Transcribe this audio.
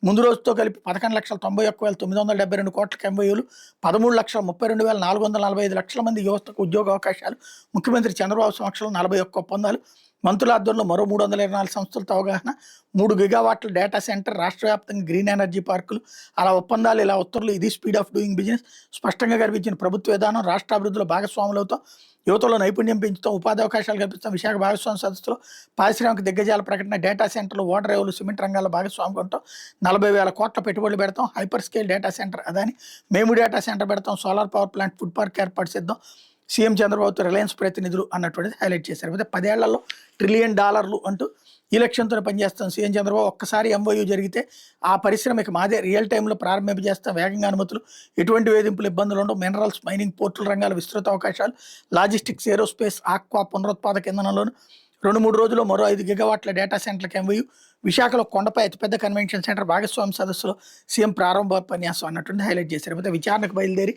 ముందు రోజుతో కలిపి 11,91,972 కోట్ల ఎంఓయూలు, 13,32,445 లక్షల మంది యువతకు ఉద్యోగ అవకాశాలు, ముఖ్యమంత్రి చంద్రబాబు సమక్షంలో 41 ఒప్పందాలు, మంత్రుల ఆధ్వర్యంలో మరో 324 సంస్థలతో అవగాహన, 3 గిగావాట్ల డేటా సెంటర్, రాష్ట్ర వ్యాప్తంగా గ్రీన్ ఎనర్జీ పార్కులు, అలా ఒప్పందాలు, ఇలా ఉత్తర్వులు. ఇది స్పీడ్ ఆఫ్ డూయింగ్ బిజినెస్. స్పష్టంగా కనిపించిన ప్రభుత్వ విధానం. రాష్ట్ర అభివృద్ధిలో భాగస్వాములవుతాం, యువతలో నైపుణ్యం పెంచుతాం, ఉపాధి అవకాశాలు కల్పిస్తాం. విశాఖ భాగస్వామి సదస్సులో పారిశ్రామిక దిగ్గజాల ప్రకటన, డేటా సెంటర్లు, వాటర్ రేవులు, సిమెంట్ రంగాల్లో భాగస్వామిగా ఉంటాం, 40,000 కోట్ల పెట్టుబడులు పెడతాం, hyper scale data centre Adani, మేము డేటా సెంటర్ పెడతాం, solar power plant, food park ఏర్పాటు చేద్దాం, సీఎం చంద్రబాబుతో రిలయన్స్ ప్రతినిధులు అన్నటువంటిది హైలైట్ చేశారు. అయితే 10 ఏళ్లలో $1 ట్రిలియన్ అంటూ ఈ లక్ష్యంతో పనిచేస్తాం సీఎం చంద్రబాబు. ఒక్కసారి ఎంఓయూ జరిగితే ఆ పరిశ్రమకి మాదే రియల్ టైంలో ప్రారంభింపజేస్తాం, వేగంగా అనుమతులు, ఎటువంటి వేధింపులు, ఇబ్బందులు ఉండవు, మినరల్స్, మైనింగ్, పోర్టుల రంగాల విస్తృత అవకాశాలు, లాజిస్టిక్స్, ఏరోస్పేస్, ఆక్వా, పునరుత్పాదక ఇంధనంలోను 2-3 రోజుల్లో మరో 5 గిగావాట్ల డేటా సెంటర్లకు ఎంఓయూ. విశాఖలో కొండపై అతిపెద్ద కన్వెన్షన్ సెంటర్ భాగస్వామి సదస్సులో సీఎం ప్రారంభోపన్యాసం అన్నటువంటి హైలైట్ చేశారు. అయితే విచారణకు బయలుదేరి